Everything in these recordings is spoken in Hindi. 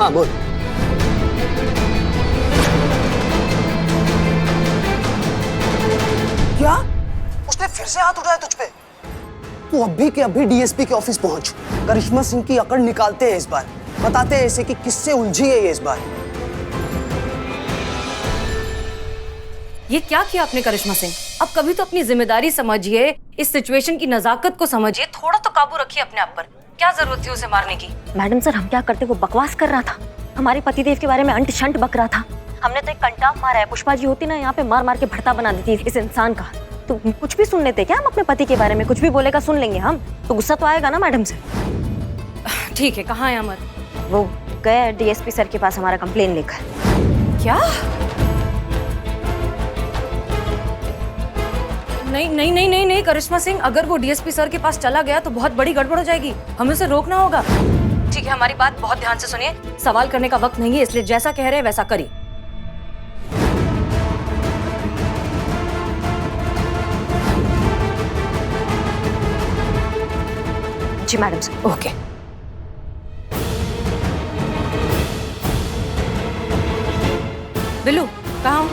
हाँ बोल। क्या? उसने फिर से हाथ उठाया तुझ पे? तू अभी के अभी डीएसपी के ऑफिस पहुंच। करिश्मा सिंह की अकड़ निकालते हैं इस बार। बताते हैं ऐसे कि किससे उलझी है ये इस बार। ये क्या किया आपने करिश्मा सिंह? अब कभी तो अपनी जिम्मेदारी समझिए, इस सिचुएशन की नजाकत को समझिए, थोड़ा तो काबू रखिए अपने आप पर। क्या जरूरत थी उसे मारने की? मैडम सर, हम क्या करते? वो बकवास कर रहा था, हमारे पतिदेव के बारे में अंट शंट बक रहा था। हमने तो एक कंटाप मारा है। पुष्पा जी होती ना, यहाँ पे मार मार के भड़ता बना देती इस इंसान का। तो कुछ भी सुन लेते क्या हम अपने पति के बारे में? कुछ भी बोलेगा सुन लेंगे हम, तो गुस्सा तो आएगा ना मैडम से। ठीक है, कहाँ है अमर? वो गए डीएसपी सर के पास हमारा कंप्लेन लेकर। क्या? नहीं नहीं नहीं नहीं नहीं करिश्मा सिंह, अगर वो डीएसपी सर के पास चला गया तो बहुत बड़ी गड़बड़ हो जाएगी। हमें उसे रोकना होगा। ठीक है, हमारी बात बहुत ध्यान से सुनिए। सवाल करने का वक्त नहीं है, इसलिए जैसा कह रहे हैं वैसा करिए। जी मैडम सर। ओके। बिल्लू कहाँ हो?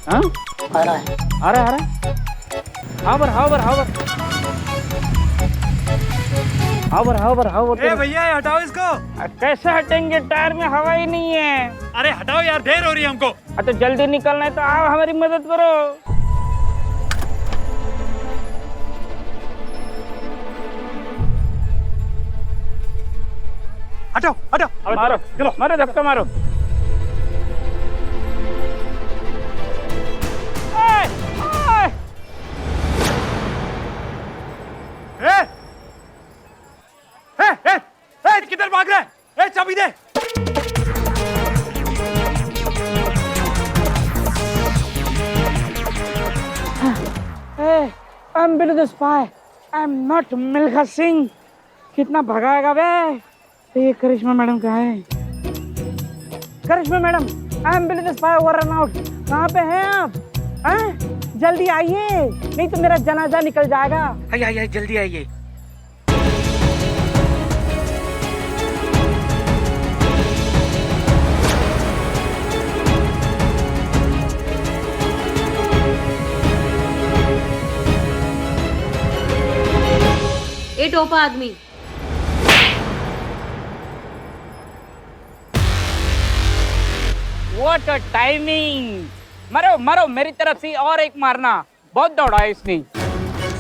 हाँ? आ रहा है। आ रहा है। हावर हावर हावर हावर हावर हावर। ए भैया हटाओ इसको। कैसे हटेंगे? टायर में हवा ही नहीं है। अरे हटाओ यार, देर हो रही है हमको। तो जल्दी निकलना है तो आओ हमारी मदद करो। हटाओ हटाओ। मारो चलो, मारो धक्का मारो। किधर भाग रहा है? चाबी दे। I'm Billy the spy. I'm not Milkha Singh. कितना भगाएगा बे? ये करिश्मा मैडम कहाँ है? करिश्मा madam, I'm Billy the spy over and out। कहाँ पे हैं आप? हैं? जल्दी आइए, नहीं तो मेरा जनाजा निकल जाएगा। आइए आइए जल्दी आइए। ए टोपा आदमी, What a timing! मरो मरो, मेरी तरफ से और एक मारना। बहुत दौड़ा है इसने।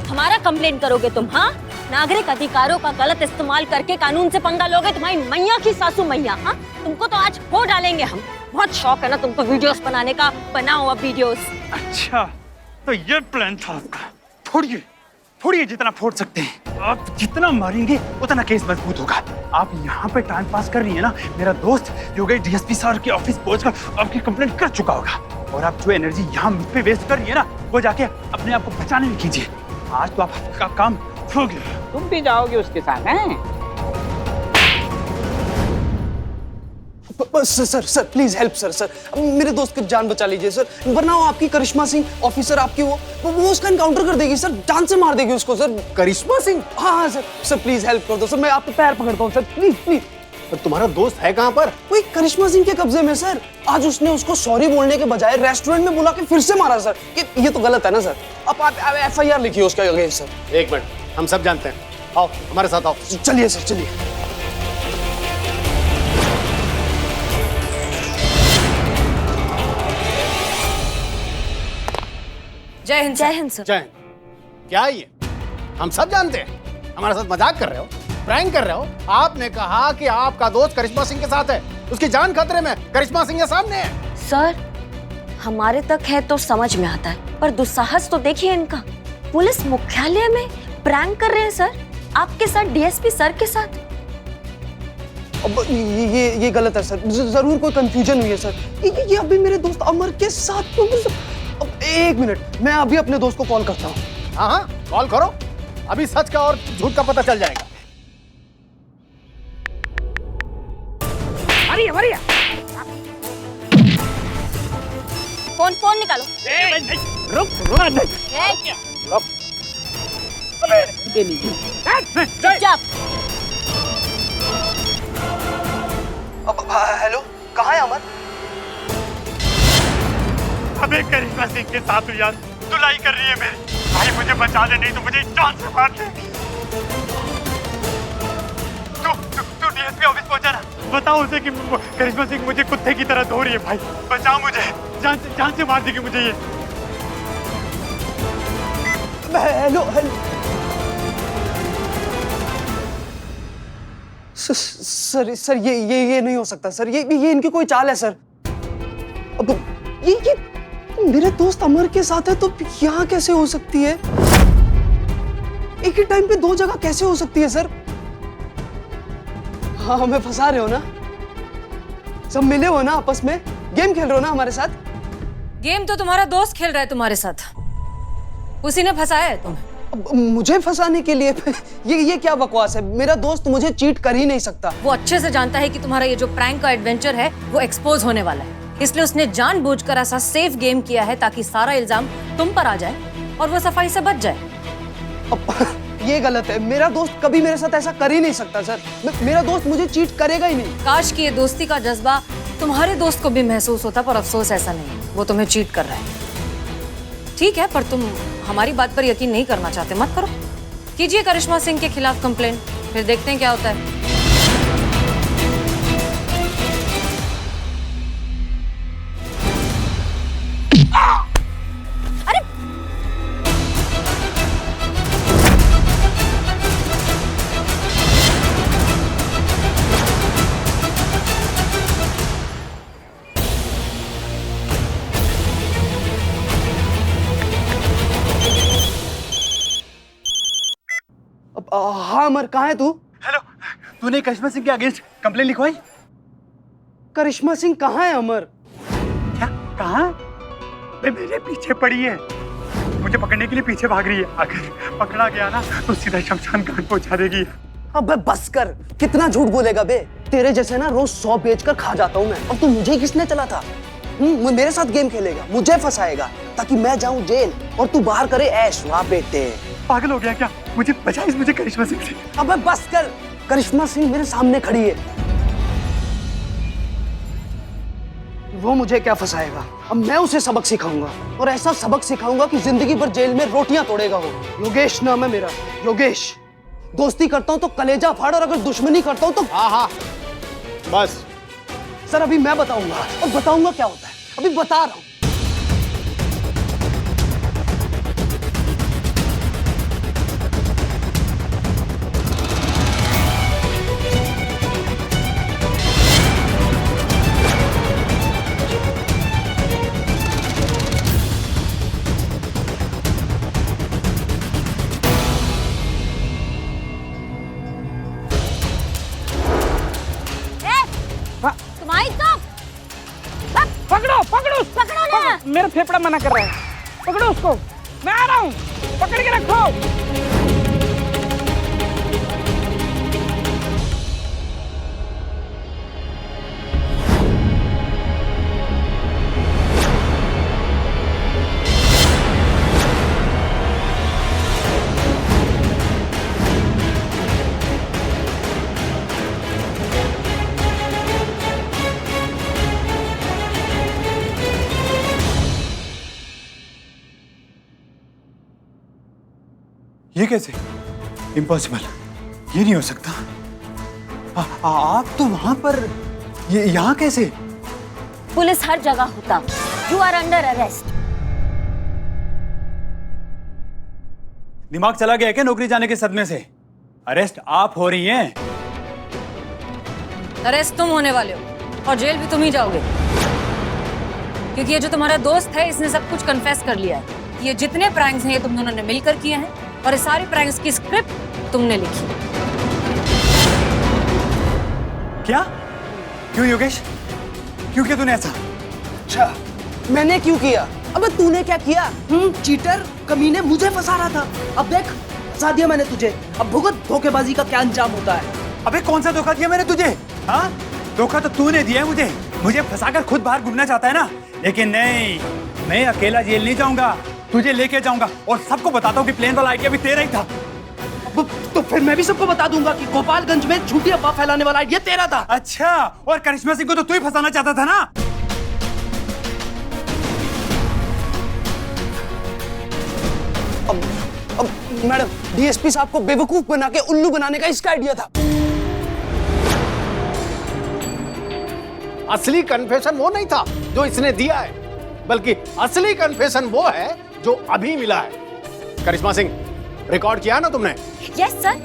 हमारा कंप्लेन करोगे तुम? हाँ, नागरिक अधिकारों का गलत इस्तेमाल करके कानून से पंगा लोगे। तुम्हारी मैया की सासू मैया। हाँ, तुमको तो आज हो डालेंगे हम। बहुत शौक है ना तुमको वीडियोस बनाने का, बनाओ अब वीडियोस। अच्छा, तो ये प्लान था आपका। फोड़िए फोड़िए जितना फोड़ सकते हैं। आप जितना मारेंगे उतना केस मजबूत होगा। आप यहाँ पे टाइम पास कर रही है ना। मेरा दोस्त जो गए डीएसपी सर के ऑफिस पहुंचकर आपकी कंप्लेंट कर चुका होगा। और आप जो एनर्जी यहाँ मुझ पे वेस्ट कर रही है ना, वो जाके अपने आप को बचाने में कीजिए। आज तो आपका काम हो गया। तुम भी जाओगे उसके साथ हैं? Sir please help sir. मेरे दोस्त की जान बचा लीजिए सर, वरना वो आपकी करिश्मा सिंह ऑफिसर आपकी वो उसका एनकाउंटर कर देगी सर। जान से मार देगी उसको सर। करिश्मा सिंह? हाँ सर प्लीज हेल्प कर दो सर। मैं आपके पैर पकड़ता हूँ सर, प्लीज। पर तुम्हारा दोस्त है कहाँ पर? वही करिश्मा सिंह के कब्जे में सर। आज उसने उसको सॉरी बोलने के बजाय रेस्टोरेंट में बुला के फिर से मारा सर। ये तो गलत है ना सर। आप FIR लिखिए उसके अगेंस्ट सर। एक मिनट, हम सब जानते हैं। आओ हमारे साथ आओ। चलिए सर, चलिए। जय हिंद। जय हिंद सर। जय हिंद। क्या ये? हम सब जानते हैं। हमारे साथ मजाक कर रहे हो, प्रैंक कर रहे हो। आपने कहा कि आपका दोस्त करिश्मा सिंह के साथ है, उसकी जान खतरे में। करिश्मा सिंह के सामने है। सर, हमारे तक है तो समझ में आता है, पर दुस्साहस तो देखिए इनका। पुलिस मुख्यालय में प्रैंक कर रहे हैं सर, आपके साथ, डीएसपी सर के साथ। अब ये गलत है सर। जरूर कोई कंफ्यूजन हुई है सर। ये अभी मेरे दोस्त अमर के साथ तो। अब एक मिनट, मैं अभी अपने दोस्त को कॉल करता हूँ। हाँ कॉल करो। अभी सच का और झूठ का पता चल जाएगा। मारिए। फोन निकालो। रुक। अबे ये लीजिए। चुपचाप। अब हेलो, कहाँ है अमर? अबे करिश्मा सिंह के साथ तू यार धुलाई कर रही है मेरी। भाई मुझे बचा ले, नहीं तो मुझे जान से मार देगी। तू डीएसपी ऑफिस पहुंचा ना, बताओ उसे कि करिश्मा सिंह मुझे कुत्ते की तरह धो रही है। भाई बचाओ मुझे, जान से मार देगी मुझे ये। हेलो हेलो सर ये नहीं हो सकता सर, ये इनकी कोई चाल है सर। अब ये मेरे दोस्त अमर के साथ है तो यहाँ कैसे हो सकती है? एक ही टाइम पे दो जगह कैसे हो सकती है सर? हाँ, हमें फंसा रहे हो ना? सब मिले हो ना आपस में, गेम खेल रहे हो ना हमारे साथ? गेम तो तुम्हारा दोस्त खेल रहा है तुम्हारे साथ, उसी ने फंसाया है तुम्हें। अब मुझे फंसाने के लिए ये क्या बकवास है? मेरा दोस्त मुझे चीट कर ही नहीं सकता। वो अच्छे से जानता है कि तुम्हारा ये जो प्रैंक का एडवेंचर है वो एक्सपोज होने वाला है, इसलिए उसने जानबूझकर ऐसा सेफ गेम किया है ताकि सारा इल्जाम तुम पर आ जाए और वो सफाई से बच जाए। अब ये गलत है, मेरा दोस्त कभी मेरे साथ ऐसा कर ही नहीं सकता सर। मेरा दोस्त मुझे चीट करेगा ही नहीं। काश कि ये दोस्ती का जज्बा तुम्हारे दोस्त को भी महसूस होता, पर अफसोस ऐसा नहीं है, वो तुम्हें चीट कर रहा है। ठीक है, पर तुम हमारी बात पर यकीन नहीं करना चाहते, मत करो। कीजिए करिश्मा सिंह के खिलाफ कंप्लेंट, फिर देखते हैं क्या होता है। हाँ अमर, कहाँ है तू? हेलो, तूने करिश्मा सिंह के अगेंस्ट कंप्लेन लिखवाई? करिश्मा सिंह कहाँ है अमर? क्या कहाँ? मेरे पीछे पड़ी है, मुझे पकड़ने के लिए पीछे भाग रही है। अगर पकड़ा गया ना तो सीधा शमशान घाट पहुंचा देगी। अबे बस कर, कितना झूठ बोलेगा बे? तेरे जैसे ना रोज 100 बेचकर खा जाता हूँ मैं। अब तू मुझे किसने चला था? मेरे साथ गेम खेलेगा, मुझे फंसाएगा ताकि मैं जाऊं जेल और तू बाहर करे ऐश। वाह बेटे, पागल हो गया क्या? मुझे बचा मुझे करिश्मा सिंह से। अबे बस कर, करिश्मा सिंह मेरे सामने खड़ी है, वो मुझे क्या फंसाएगा? अब मैं उसे सबक सिखाऊंगा और ऐसा सबक सिखाऊंगा कि जिंदगी भर जेल में रोटियां तोड़ेगा वो। योगेश नाम है मेरा, योगेश। दोस्ती करता हूं तो कलेजा फाड़ और अगर दुश्मनी करता हूं तो हाँ बस। सर अभी मैं बताऊंगा और बताऊंगा क्या होता है, अभी बता रहा हूं। तुम्हारी तो पकड़ो ना। मेरा फेफड़ा मना कर रहा है। पकड़ो उसको, मैं आ रहा हूँ, पकड़ के रखो। ये कैसे? इम्पॉसिबल, ये नहीं हो सकता। आप तो वहां पर, ये यहाँ कैसे? पुलिस हर जगह होता। You are under arrest. दिमाग चला गया क्या नौकरी जाने के सदमे से? अरेस्ट आप हो रही हैं। अरेस्ट तुम होने वाले हो और जेल भी तुम ही जाओगे, क्योंकि ये जो तुम्हारा दोस्त है इसने सब कुछ कन्फेस कर लिया है। ये जितने प्रैंक्स हैं ये तुम दोनों ने मिलकर किए हैं और इस सारी प्रैंक्स की स्क्रिप्ट तुमने लिखी। क्या? क्यों योगेश? क्यों किया तूने ऐसा? अच्छा, मैंने क्यों किया? अबे तूने क्या किया? चीटर, कमीने, मुझे फंसा रहा था। अब देख, फंसा दिया मैंने तुझे। अब भुगत धोखेबाजी का क्या अंजाम होता है। अबे कौन सा धोखा दिया मैंने तुझे? हाँ, धोखा तो तूने दिया है मुझे। मुझे फंसाकर खुद बाहर घूमना चाहता है ना, लेकिन नहीं, मैं अकेला जेल नहीं जाऊंगा, तुझे लेके जाऊंगा और सबको बताता हूँ कि प्लेन वाला आइडिया भी तेरा ही था। तो फिर मैं भी सबको बता दूंगा कि गोपालगंज में झूठी अफवाह फैलाने वाला आइडिया तेरा था। अच्छा, और करिश्मा सिंह को तो तू ही फंसाना चाहता था ना? अब मैडम, डीएसपी साहब को बेवकूफ बना के उल्लू बनाने का इसका आइडिया था। असली कन्फेशन वो नहीं था जो इसने दिया है, बल्कि असली कन्फेशन वो है जो अभी मिला है। करिश्मा सिंह, रिकॉर्ड किया ना तुमने? यस सर,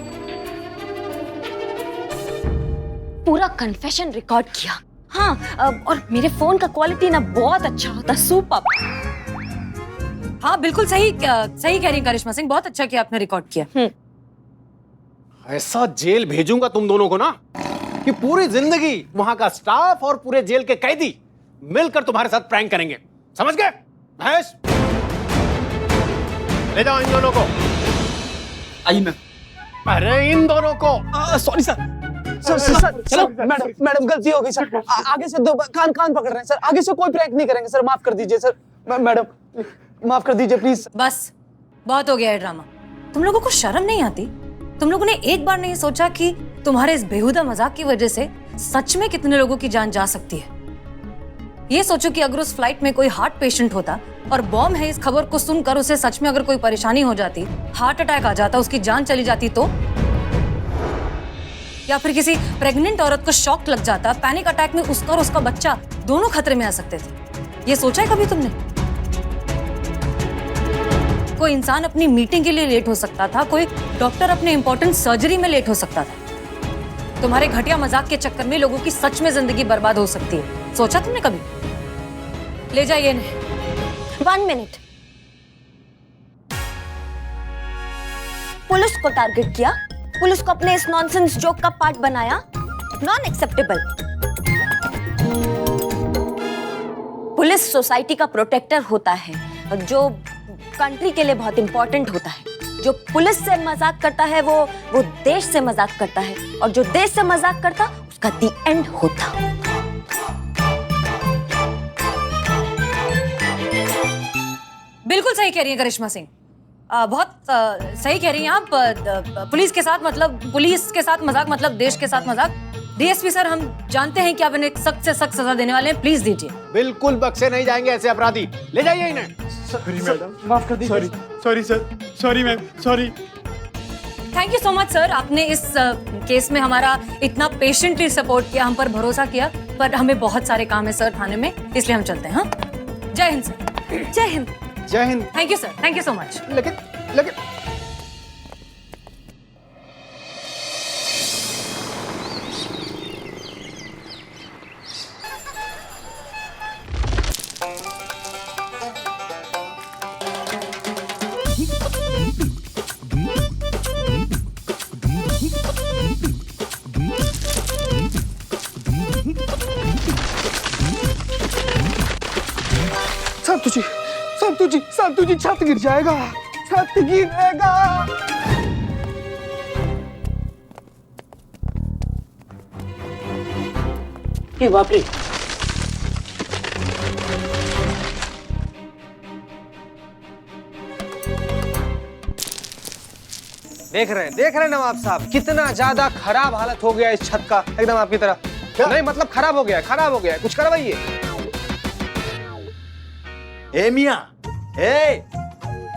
पूरा कन्फेशन रिकॉर्ड किया। हाँ, और मेरे फोन का क्वालिटी ना बहुत अच्छा होता, सुपर। हाँ बिल्कुल सही सही कह रही हैं करिश्मा सिंह, बहुत अच्छा किया आपने रिकॉर्ड किया। ऐसा जेल भेजूंगा तुम दोनों को ना कि पूरी जिंदगी वहां का स्टाफ और पूरे जेल के कैदी मिलकर तुम्हारे साथ प्रैंक करेंगे, समझ गए? महेश, ले जाओ इन दोनों को। आइए मैम। अरे इन दोनों को। Sorry sir. सर चलो मैडम गलती हो गई सर। आगे से दो कान पकड़ रहे हैं सर, आगे से कोई प्रैंक नहीं करेंगे सर, माफ कर दीजिए सर। मैडम माफ कर दीजिए प्लीज। बस बहुत हो गया है ड्रामा। तुम लोगों को शर्म नहीं आती? तुम लोगों ने एक बार नहीं सोचा कि तुम्हारे इस बेहुदा मजाक की वजह से सच में कितने लोगों की जान जा सकती है? ये सोचो कि अगर उस फ्लाइट में कोई हार्ट पेशेंट होता और बॉम्ब है इस खबर को सुनकर उसे सच में अगर कोई परेशानी हो जाती, हार्ट अटैक आ जाता, उसकी जान चली जाती तो? या फिर किसी प्रेग्नेंट औरत को शॉक लग जाता, पैनिक अटैक में उसका और उसका बच्चा दोनों खतरे में आ सकते थे। ये सोचा है कभी तुमने? कोई इंसान अपनी मीटिंग के लिए लेट हो सकता था, कोई डॉक्टर अपने इंपॉर्टेंट सर्जरी में लेट हो सकता था। तुम्हारे घटिया मजाक के चक्कर में लोगों की सच में जिंदगी बर्बाद हो सकती है। सोचा तुमने कभी? ले जाइए इन्हें। 1 मिनट। पुलिस को टारगेट किया, पुलिस को अपने इस नॉनसेंस जोक का पार्ट बनाया, नॉन एक्सेप्टेबल। पुलिस सोसाइटी का प्रोटेक्टर होता है, जो कंट्री के लिए बहुत इंपॉर्टेंट होता है। जो पुलिस से मजाक करता है वो देश से मजाक करता है, और जो देश से मजाक करता उसका दी एंड होता। बिल्कुल सही कह रही हैं करिश्मा सिंह, बहुत सही कह रही हैं आप। पुलिस के साथ मजाक मतलब देश के साथ मजाक। डीएसपी सर, हम जानते हैं कि आप इन्हें सख्त से सख्त सजा देने वाले हैं, प्लीज दीजिए। बिल्कुल बख्शे नहीं जाएंगे ऐसे अपराधी, ले जाइए इन्हें। सॉरी मैडम, माफ कर दीजिए। Sorry sir, sorry ma'am, sorry. Thank you so much sir, आपने इस केस में हमारा इतना पेशेंटली सपोर्ट किया, हम पर भरोसा किया, पर हमें बहुत सारे काम है सर थाने में, इसलिए हम चलते हैं। हाँ, जय हिंद सर। जय हिंद। जय Hind. Thank you sir, thank you so much. लेकिन संतु जी छत गिर जाएगा, छत गिरेगा। ये बाप रे, देख रहे हैं नवाब साहब, कितना ज्यादा खराब हालत हो गया इस छत का, एकदम आपकी तरह। नहीं मतलब खराब हो गया है, कुछ करवाइए। ए मियां, ए,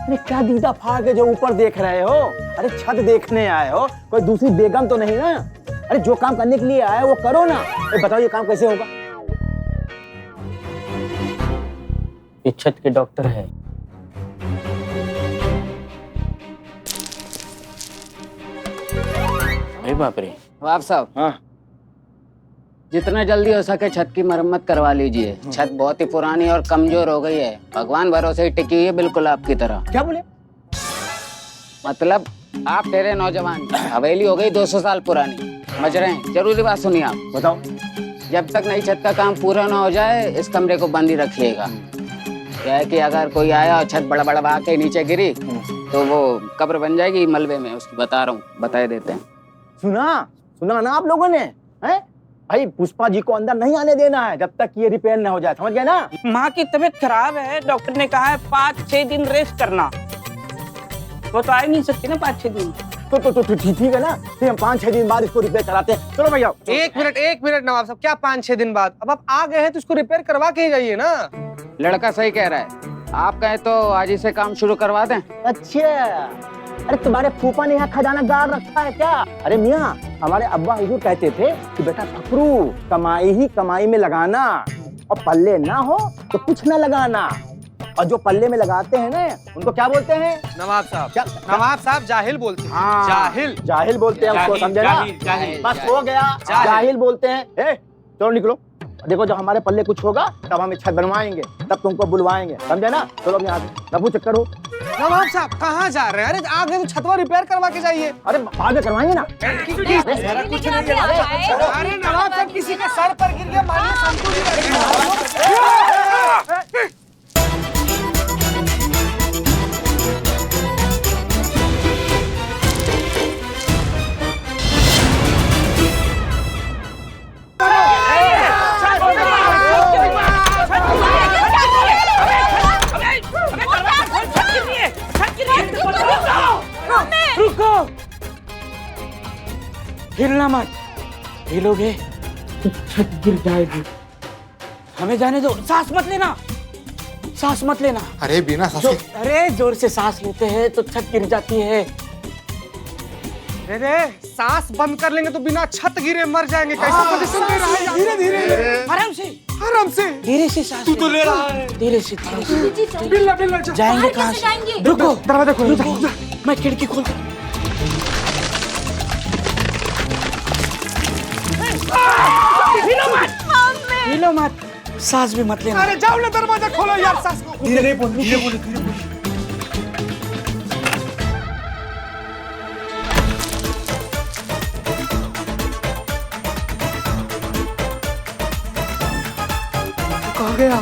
अरे क्या दीदा फाड़ के जो ऊपर देख रहे हो? अरे छत देखने आए हो, कोई दूसरी बेगम तो नहीं ना? अरे जो काम करने के लिए आए वो करो ना। बताओ ये काम कैसे होगा? ये छत के डॉक्टर है। अरे बाप रे। नवाब साहब, हाँ, जितना जल्दी हो सके छत की मरम्मत करवा लीजिए। छत बहुत ही पुरानी और कमजोर हो गई है, भगवान भरोसे ही टिकी हुई है, बिल्कुल आपकी तरह। क्या बोले? मतलब आप ठहरे नौजवान, हवेली हो गई 200 साल पुरानी, समझ रहे हैं? जरूरी बात सुनिए आप। बताओ। जब तक नई छत का काम पूरा ना हो जाए इस कमरे को बंद ही रखिएगा। क्या है कि अगर कोई आया और छत बड़ा के नीचे गिरी तो वो कब्र बन जाएगी मलबे में, उसकी बता रहा हूँ, बता देते हैं। सुना ना आप लोगों ने? हैं? भाई पुष्पा जी को अंदर नहीं आने देना है जब तक ये रिपेयर न हो जाए, समझ गए ना? माँ की तबीयत खराब है, डॉक्टर ने कहा है 5-6 दिन रेस्ट करना। वो तो आ ही नहीं सकती ना 5-6 दिन। तो ठीक है ना, फिर हम 5-6 दिन बाद इसको रिपेयर कराते हैं। चलो भैया। एक मिनट नवाब साहब, क्या 5-6 दिन बाद? अब आप आ गए हैं तो इसको रिपेयर करवा के ही जाइए ना। लड़का सही कह रहा है, आप कहें तो आज ही से काम शुरू करवा दें। अच्छा, अरे तुम्हारे फूफा ने यहाँ खजाना गाड़ रखा है क्या? अरे मियाँ, हमारे अब्बा हुजूर कहते थे कि बेटा फकरू, कमाई ही कमाई में लगाना, और पल्ले ना हो तो कुछ ना लगाना। और जो पल्ले में लगाते हैं ना, उनको क्या बोलते हैं? नवाब साहब। क्या? नवाब साहब जाहिल बोलते हैं। हाँ, जाहिल बोलते हैं उसको, समझे ना? बस हो गया, जाहिल बोलते हैं। चलो निकलो, देखो जब हमारे पल्ले कुछ होगा तब हम छत बनवाएंगे, तब तुमको बुलवाएंगे, समझे ना? चलो अब यहाँ से रफू चक्कर हो। नवाब साहब कहाँ जा रहे हैं? अरे आ गए तो छतवा रिपेयर करवा के जाइए। अरे बाद में करवाएंगे ना। अरे नवाब साहब, किसी के सर पर गिर गया, मानिए संतु जी रहेंगे। रुको, हिलना मत, हिलोगे तो छत गिर जाएगी। हमें जाने दो, सांस मत लेना, सांस मत लेना। अरे बिना सांस अरे जोर से सांस लेते हैं तो छत गिर जाती है। अरे सांस बंद कर लेंगे तो बिना छत गिरे मर जाएंगे। कैसे पोजीशन ले रहा है? धीरे धीरे, आराम से, आराम से, धीरे से सांस तू तो ले रहा है। धीरे से बिल्ला जाएंगे कहाँ से? रुको, दरवाजा खोलो, मैं खिड़की खोल। हिलो मत, सांस भी मत लेना। अरे जाओ ना, दरवाजा खोलो यार, सांस को धीरे बोलो। कहाँ गया?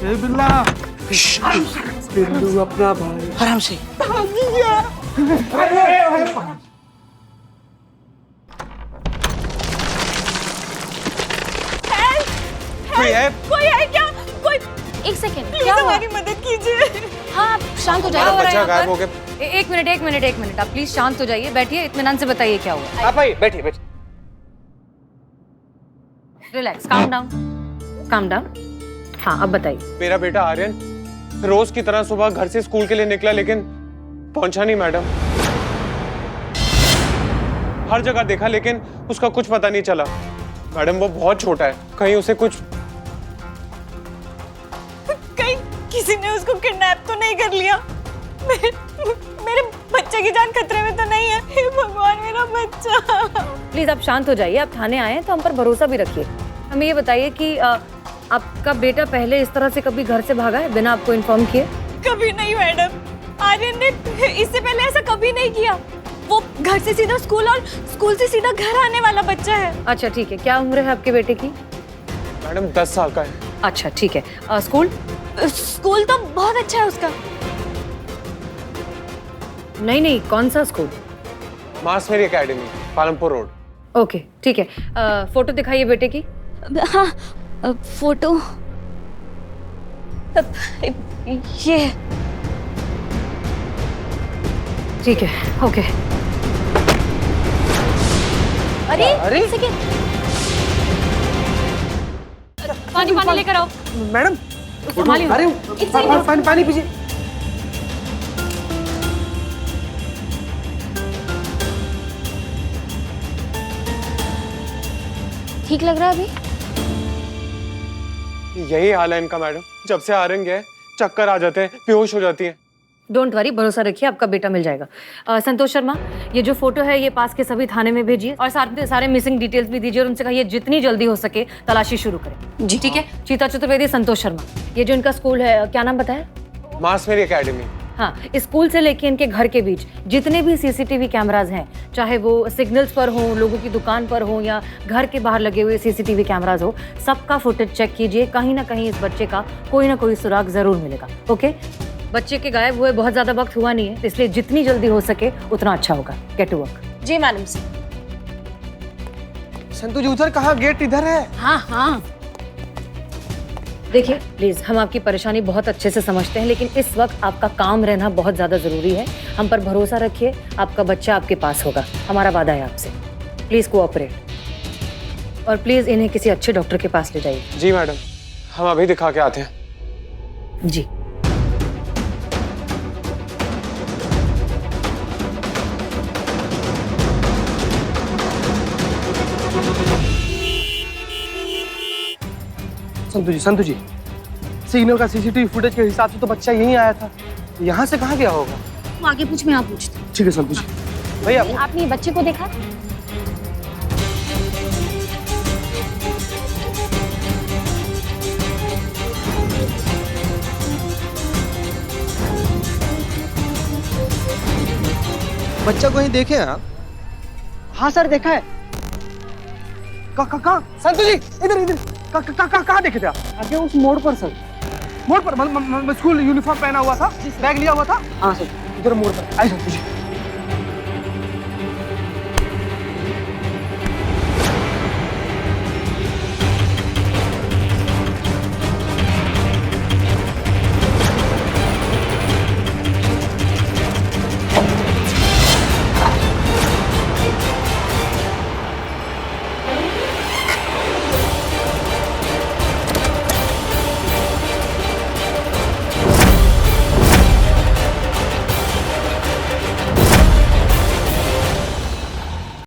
ए बिल्ला, बिल्लू अपना भाई। आराम से। कोई है क्या? कोई एक सेकंड, क्या हुआ? हमारी मदद कीजिए। हाँ, आप शांत हो जाइए। बच्चा गायब हो गया। एक मिनट, आप प्लीज शांत हो जाइए, बैठिए, इत्मीनान से बताइए क्या हुआ। आप आइए, बैठिए। Relax, calm down. हाँ, अब बताइए। मेरा बेटा आर्यन रोज की तरह सुबह घर से स्कूल के लिए निकला, लेकिन पहुंचा नहीं मैडम। हर जगह देखा लेकिन उसका कुछ पता नहीं चला। मैडम वो बहुत छोटा है, कहीं उसे कुछ, कहीं किसी ने उसको किडनैप तो नहीं कर लिया? मेरे बच्चे की जान खतरे में तो नहीं है? हे भगवान, मेरा बच्चा। प्लीज आप शांत हो जाइए। आप थाने आए हैं तो हम पर भरोसा भी रखिए। हमें ये बताइए कि आपका बेटा पहले इस तरह से कभी घर से भागा है बिना आपको इन्फॉर्म किए? कभी नहीं मैडम, आर्यन ने इससे पहले ऐसा कभी नहीं किया। वो घर से सीधा स्कूल और स्कूल से सीधा घर आने वाला बच्चा है। अच्छा ठीक है, क्या उम्र है आपके बेटे की? मैडम 10 साल का है। अच्छा ठीक है। स्कूल तो बहुत अच्छा है उसका। नहीं, कौन सा स्कूल? मास मेरी एकेडमी, पालमपुर रोड। ओके ठीक है। फोटो दिखाइए बेटे की। हाँ, फोटो ये। ठीक है, ओके। अरे एक सेकंड, पानी लेकर आओ। मैडम, संभालिए। अरे पानी पीजिए। ठीक लग रहा है अभी? यही हाल है इनका मैडम। जब से आर्यन गए चक्कर आ जाते हैं, बेहोश हो जाती है। डोंट वरी, भरोसा रखिए, आपका बेटा मिल जाएगा। संतोष शर्मा, ये जो फोटो है ये पास के सभी थाने में भेजिए और साथ में सारे मिसिंग डिटेल्स भी दीजिए और उनसे कहिए जितनी जल्दी हो सके तलाशी शुरू करें। जी ठीक है। चीता चतुर्वेदी, संतोष शर्मा, ये जो इनका स्कूल है क्या नाम बताया? मास मेरी एकेडमी। हाँ, स्कूल से लेके इनके घर के बीच जितने भी सीसीटीवी कैमराज हैं, चाहे वो सिग्नल्स पर हो, लोगों की दुकान पर हो या घर के बाहर लगे हुए सीसीटीवी कैमराज हो, सबका फुटेज चेक कीजिए। कहीं ना कहीं इस बच्चे का कोई ना कोई सुराग जरूर मिलेगा। ओके, बच्चे के गायब हुए बहुत ज्यादा वक्त हुआ नहीं है, इसलिए जितनी जल्दी हो सके उतना अच्छा होगा। Get to work. जी मैडम। संतु जी उधर कहाँ? गेट इधर है। हाँ। देखिए प्लीज, हम आपकी परेशानी बहुत अच्छे से समझते हैं, लेकिन इस वक्त आपका काम रहना बहुत ज्यादा जरूरी है। हम पर भरोसा रखिए, आपका बच्चा आपके पास होगा, हमारा वादा है आपसे। प्लीज कोऑपरेट और प्लीज इन्हें किसी अच्छे डॉक्टर के पास ले जाइए। जी मैडम, हम अभी दिखा के आते हैं। जी। संतु जी, सिग्नल का सीसीटीवी फुटेज के हिसाब से तो बच्चा यहीं आया था, यहाँ से कहाँ गया होगा? तुम आगे पूछ, मैं यहाँ पूछती हूँ। ठीक है संतु जी। भैया आपने ये बच्चे को देखा? बच्चा को ही देखे आप? हाँ सर, देखा है। कहाँ? संतु जी, इधर कहाँ देखे थे आप? आगे उस मोड़ पर सर। मोड़ पर? मतलब स्कूल यूनिफॉर्म पहना हुआ था, बैग लिया हुआ था? हाँ सर। इधर मोड़ पर आइए संतु जी।